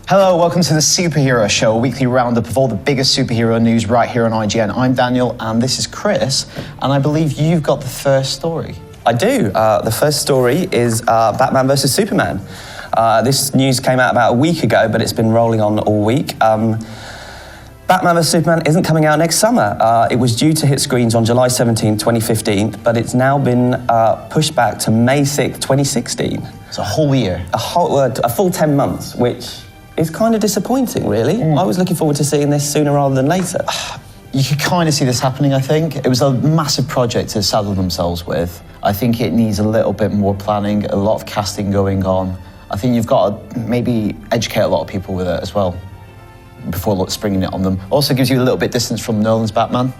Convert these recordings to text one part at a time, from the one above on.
Hello, welcome to the Superhero Show, a weekly roundup of all the biggest superhero news right here on IGN. I'm Daniel, and this is Chris, and I believe you've got the first story. I do. The first story is Batman vs Superman. This news came out about a week ago, but it's been rolling on all week. Batman vs Superman isn't coming out next summer. It was due to hit screens on July 17, 2015, but it's now been pushed back to May 6, 2016. It's a whole year. A full 10 months, which is kind of disappointing, really. I was looking forward to seeing this sooner rather than later. You could kind of see this happening, I think. It was a massive project to saddle themselves with. I think it needs a little bit more planning, a lot of casting going on. I think you've got to maybe educate a lot of people with it as well before springing it on them. Also gives you a little bit distance from Nolan's Batman.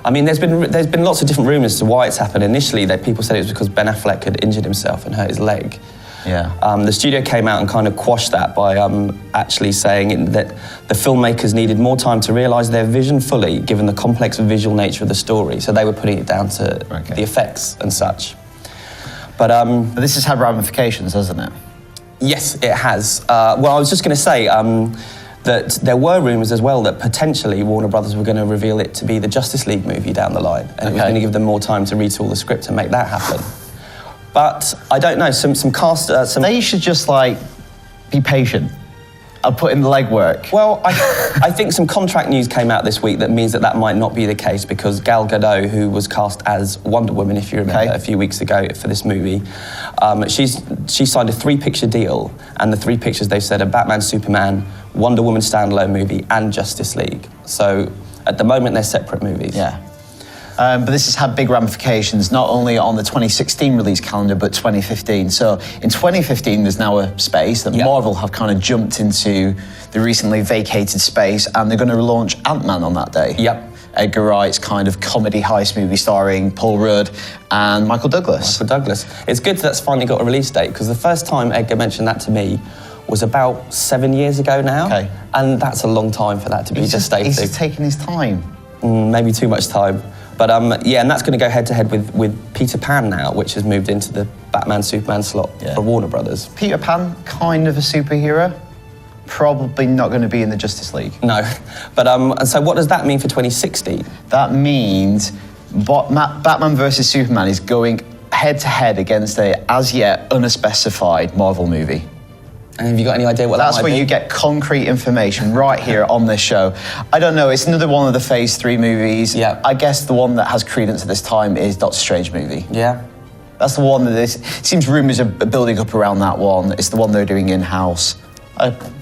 I mean, there's been lots of different rumours as to why it's happened. Initially, people said it was because Ben Affleck had injured himself and hurt his leg. Yeah. The studio came out and kind of quashed that by actually saying that the filmmakers needed more time to realise their vision fully, given the complex visual nature of the story. So they were putting it down to the effects and such. But this has had ramifications, hasn't it? Yes, it has. Well, I was just going to say that there were rumours as well that potentially Warner Brothers were going to reveal it to be the Justice League movie down the line, and it was going to give them more time to retool the script and make that happen. But I don't know, some cast... They should just, be patient. I'll put in the legwork. Well, I think some contract news came out this week that means that might not be the case, because Gal Gadot, who was cast as Wonder Woman, if you remember, a few weeks ago for this movie, she signed a 3-picture deal, and the 3 pictures they've said are Batman, Superman, Wonder Woman standalone movie, and Justice League. So at the moment, they're separate movies. Yeah. But this has had big ramifications, not only on the 2016 release calendar, but 2015. So in 2015, there's now a space that Marvel have kind of jumped into the recently vacated space, and they're going to relaunch Ant-Man on that day. Yep. Edgar Wright's kind of comedy heist movie starring Paul Rudd and Michael Douglas. It's good that's finally got a release date, because the first time Edgar mentioned that to me was about 7 years ago now. Okay. And that's a long time for that to be gestated. He's just taking his time. Maybe too much time. But and that's going to go head-to-head with Peter Pan now, which has moved into the Batman-Superman slot for Warner Brothers. Peter Pan, kind of a superhero, probably not going to be in the Justice League. No. But so what does that mean for 2016? That means Batman vs Superman is going head-to-head against a as-yet unspecified Marvel movie. And have you got any idea what that might be? That's where you get concrete information right here on this show. I don't know, it's another one of the Phase 3 movies. Yeah. I guess the one that has credence at this time is Doctor Strange movie. Yeah. That's the one that it seems rumours are building up around that one. It's the one they're doing in-house.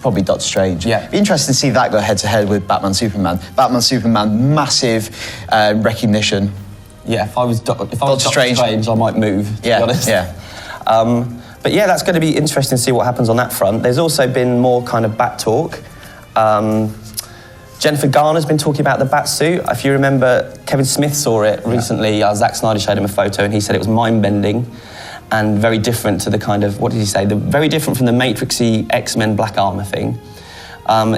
Probably Doctor Strange. Yeah. Be interesting to see that go head-to-head with Batman, Superman. Batman, Superman, massive recognition. Yeah, if I was Doctor Strange, I might move, to be honest. Yeah. But yeah, that's going to be interesting to see what happens on that front. There's also been more kind of Bat talk. Jennifer Garner's been talking about the Bat suit. If you remember, Kevin Smith saw it recently. Zack Snyder showed him a photo, and he said it was mind-bending and very different to the kind of, what did he say? Very different from the Matrixy X-Men Black Armor thing.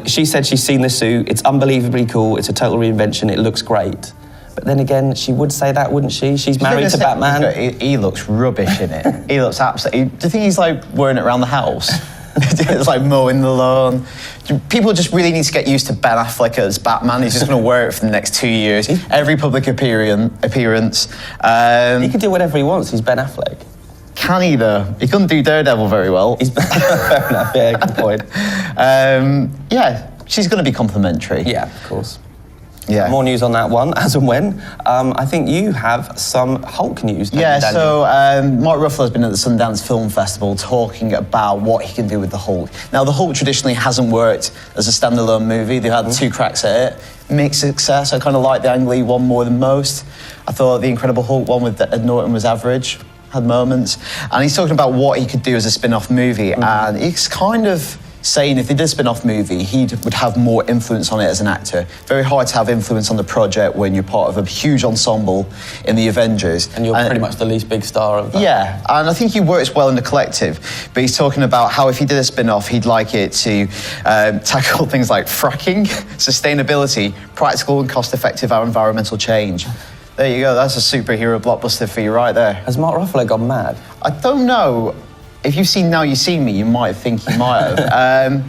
She said she's seen the suit. It's unbelievably cool. It's a total reinvention. It looks great. But then again, she would say that, wouldn't she? She's married to Batman. He looks rubbish in it. He looks absolutely... Do you think he's wearing it around the house? It's mowing the lawn. People just really need to get used to Ben Affleck as Batman. He's just going to wear it for the next 2 years. Every public appearance. He can do whatever he wants. He's Ben Affleck. Can he, though? He couldn't do Daredevil very well. Fair enough, yeah, good point. Yeah, she's going to be complimentary. Yeah, of course. Yeah. More news on that one, as and when. I think you have some Hulk news, don't you, Daniel? So Mark Ruffalo has been at the Sundance Film Festival talking about what he can do with the Hulk. Now, the Hulk traditionally hasn't worked as a standalone movie. They've had 2 cracks at it. Mixed success. I kind of like the Ang Lee one more than most. I thought the Incredible Hulk one with Ed Norton was average, had moments. And he's talking about what he could do as a spin-off movie. And he's kind of saying if they did a spin-off movie, he would have more influence on it as an actor. Very hard to have influence on the project when you're part of a huge ensemble in the Avengers. And you're pretty much the least big star of that. Yeah, and I think he works well in the collective. But he's talking about how if he did a spin-off, he'd like it to tackle things like fracking, sustainability, practical and cost-effective environmental change. There you go, that's a superhero blockbuster for you right there. Has Mark Ruffalo gone mad? I don't know. If you've seen Now You See Me, you might think he might have.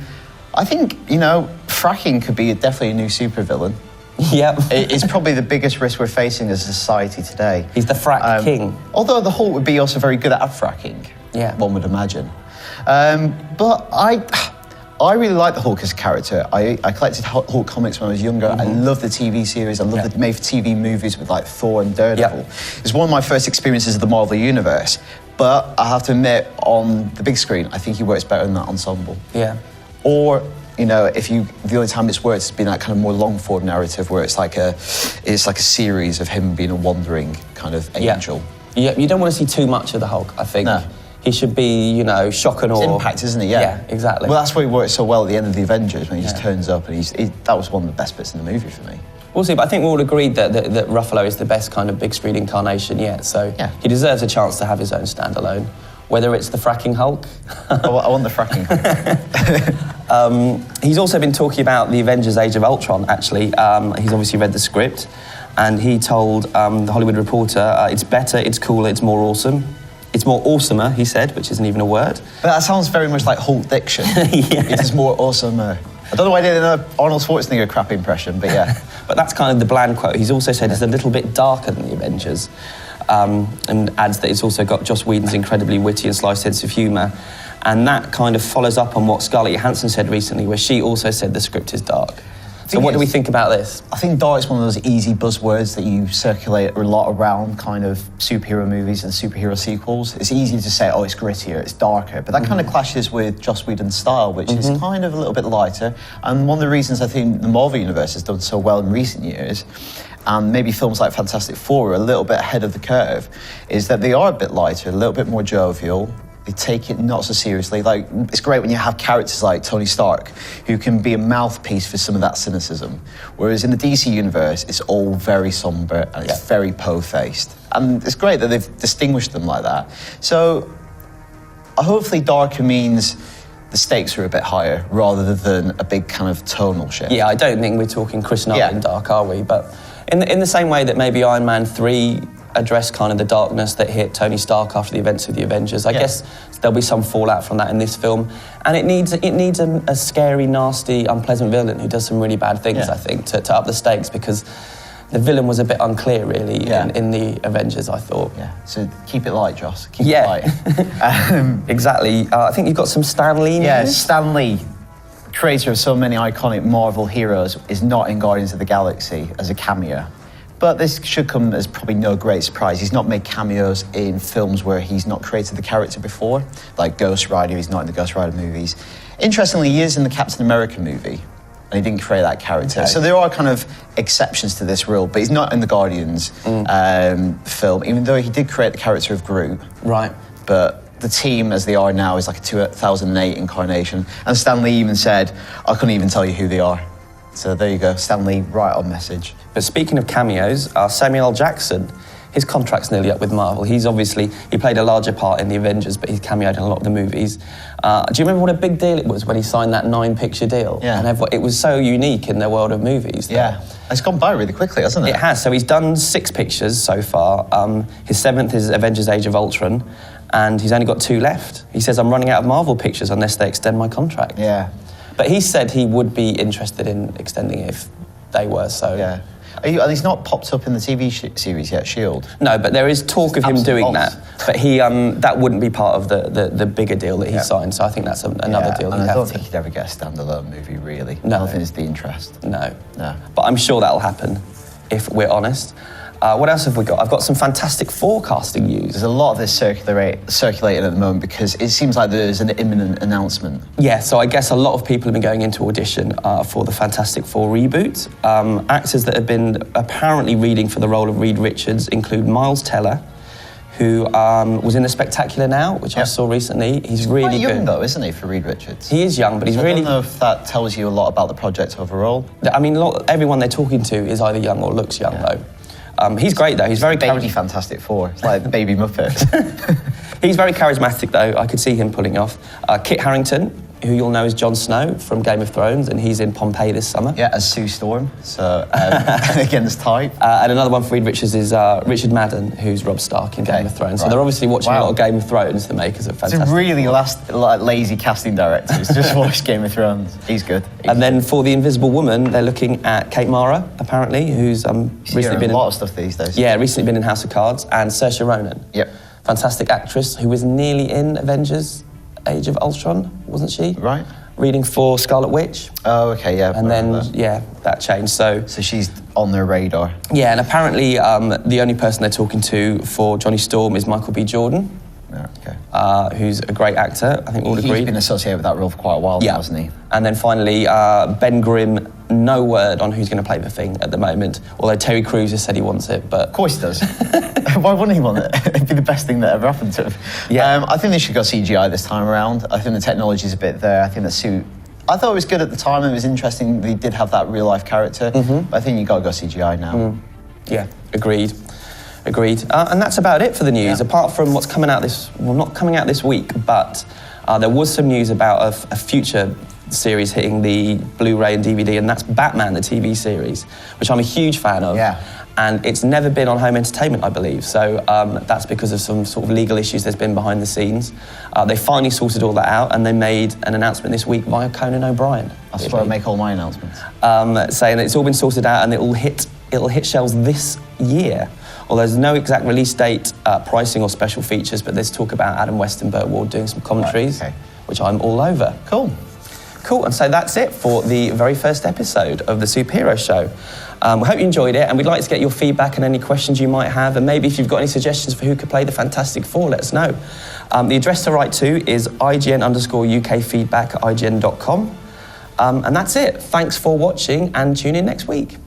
I think, fracking could be definitely a new supervillain. Yep. It's probably the biggest risk we're facing as a society today. He's the frack king. Although the Hulk would be also very good at fracking, one would imagine. But I really like the Hulk as a character. I collected Hulk comics when I was younger. I love the TV series. I love the made-for-TV movies with like Thor and Daredevil. It's one of my first experiences of the Marvel Universe. But I have to admit, on the big screen, I think he works better in that ensemble. Yeah. Or, the only time it's worked has been that kind of more long-form narrative where it's like a series of him being a wandering kind of angel. Yeah, you don't want to see too much of the Hulk, I think. No. He should be, shock and awe. It's impact, isn't he? Yeah, exactly. Well, that's why he worked so well at the end of the Avengers, when he just turns up, and that was one of the best bits in the movie for me. We'll see, but I think we all agreed that Ruffalo is the best kind of big screen incarnation yet, so he deserves a chance to have his own standalone. Whether it's the fracking Hulk. I want the fracking Hulk. He's also been talking about the Avengers Age of Ultron, actually. He's obviously read the script, and he told the Hollywood Reporter, it's better, it's cooler, it's more awesome. It's more awesomer, he said, which isn't even a word. But that sounds very much like Hulk diction. It is more awesomer. I don't know why I did an Arnold Schwarzenegger crap impression, but yeah. But that's kind of the bland quote. He's also said it's a little bit darker than the Avengers, and adds that it's also got Joss Whedon's incredibly witty and sly sense of humour. And that kind of follows up on what Scarlett Johansson said recently, where she also said the script is dark. So what do we think about this? I think dark is one of those easy buzzwords that you circulate a lot around kind of superhero movies and superhero sequels. It's easy to say, it's grittier, it's darker, but that kind of clashes with Joss Whedon's style, which is kind of a little bit lighter. And one of the reasons I think the Marvel Universe has done so well in recent years, and maybe films like Fantastic Four are a little bit ahead of the curve, is that they are a bit lighter, a little bit more jovial. They take it not so seriously. Like, it's great when you have characters like Tony Stark, who can be a mouthpiece for some of that cynicism. Whereas in the DC universe, it's all very somber and it's very po-faced. And it's great that they've distinguished them like that. So hopefully darker means the stakes are a bit higher rather than a big kind of tonal shift. Yeah, I don't think we're talking Chris Nolan dark, are we? But in the same way that maybe Iron Man 3 addressed kind of the darkness that hit Tony Stark after the events of the Avengers. I guess there'll be some fallout from that in this film, and it needs a scary, nasty, unpleasant villain who does some really bad things. I think to up the stakes, because the villain was a bit unclear really in the Avengers, I thought. Yeah. So keep it light, Joss. Keep it light. Exactly. I think you've got some Stan Lee news. Yeah, Stan Lee, creator of so many iconic Marvel heroes, is not in Guardians of the Galaxy as a cameo. But this should come as probably no great surprise. He's not made cameos in films where he's not created the character before, like Ghost Rider. He's not in the Ghost Rider movies. Interestingly, he is in the Captain America movie, and he didn't create that character. Okay. So there are kind of exceptions to this rule, but he's not in the Guardians film, even though he did create the character of Groot. Right. But the team, as they are now, is like a 2008 incarnation. And Stan Lee even said, I couldn't even tell you who they are. So there you go, Stan Lee, right on message. But speaking of cameos, Samuel L. Jackson, his contract's nearly up with Marvel. He played a larger part in the Avengers, but he's cameoed in a lot of the movies. Do you remember what a big deal it was when he signed that 9-picture deal? Yeah. And it was so unique in the world of movies. Yeah. It's gone by really quickly, hasn't it? It has. So he's done 6 pictures so far. His 7th is Avengers Age of Ultron, and he's only got 2 left. He says, I'm running out of Marvel pictures unless they extend my contract. Yeah. But he said he would be interested in extending it if they were, so... Yeah. And he's not popped up in the TV series yet, S.H.I.E.L.D.? No, but there is talk of him doing that. But he that wouldn't be part of the bigger deal that he signed, so I think that's another deal. And I don't think he'd ever get a standalone movie, really. No. I don't think it's the interest. No. But I'm sure that'll happen, if we're honest. What else have we got? I've got some fantastic forecasting news. There's a lot of this circulating at the moment because it seems like there's an imminent announcement. Yeah, so I guess a lot of people have been going into audition for the Fantastic Four reboot. Actors that have been apparently reading for the role of Reed Richards include Miles Teller, who was in The Spectacular Now, which I saw recently. He's really quite young, good. though, isn't he, for Reed Richards? He is young, but he's really... I don't know if that tells you a lot about the project overall. I mean, everyone they're talking to is either young or looks young, though. He's great, though. He's very baby Fantastic Four. It's like the baby Muppets. He's very charismatic, though. I could see him pulling off. Kit Harington who you'll know as Jon Snow from Game of Thrones, and he's in Pompeii this summer. Yeah, as Sue Storm, so against type. And another one for Reed Richards is Richard Madden, who's Robb Stark in Game of Thrones. So they're obviously watching a lot of Game of Thrones, the makers of fantastic. It's a really lazy casting directors. Just watch Game of Thrones. He's good. And then for the Invisible Woman, they're looking at Kate Mara, apparently, who's recently been in a lot of stuff these days. Yeah, recently been in House of Cards, and Saoirse Ronan. Yep. Fantastic actress who was nearly in Avengers Age of Ultron, wasn't she? Right. Reading for Scarlet Witch. Oh, okay, yeah. And then, that changed. So she's on their radar. Yeah, and apparently the only person they're talking to for Johnny Storm is Michael B. Jordan. Yeah, okay. Who's a great actor, I think all agree. He's been associated with that role for quite a while now, hasn't he? And then finally, Ben Grimm, no word on who's going to play the Thing at the moment, although Terry Crews has said he wants it, but... Of course he does. Why wouldn't he want it? It'd be the best thing that ever happened to him. Yeah. I think they should go CGI this time around. I think the technology's a bit there. I think the suit... I thought it was good at the time, and it was interesting they did have that real-life character, but I think you've got to go CGI now. Yeah, agreed. And that's about it for the news, apart from what's coming out not coming out this week, but there was some news about a future series hitting the Blu-ray and DVD, and that's Batman, the TV series, which I'm a huge fan of. Yeah. And it's never been on home entertainment, I believe. So that's because of some sort of legal issues there's been behind the scenes. They finally sorted all that out, and they made an announcement this week via Conan O'Brien. That's where I make all my announcements. Saying that it's all been sorted out and it'll hit shelves this year. Although there's no exact release date, pricing or special features, but there's talk about Adam West and Burt Ward doing some commentaries, which I'm all over. Cool, and so that's it for the very first episode of the Superhero Show. We hope you enjoyed it, and we'd like to get your feedback and any questions you might have, and maybe if you've got any suggestions for who could play the Fantastic Four, let us know. The address to write to is IGN_UKfeedback@IGN.com. And that's it. Thanks for watching, and tune in next week.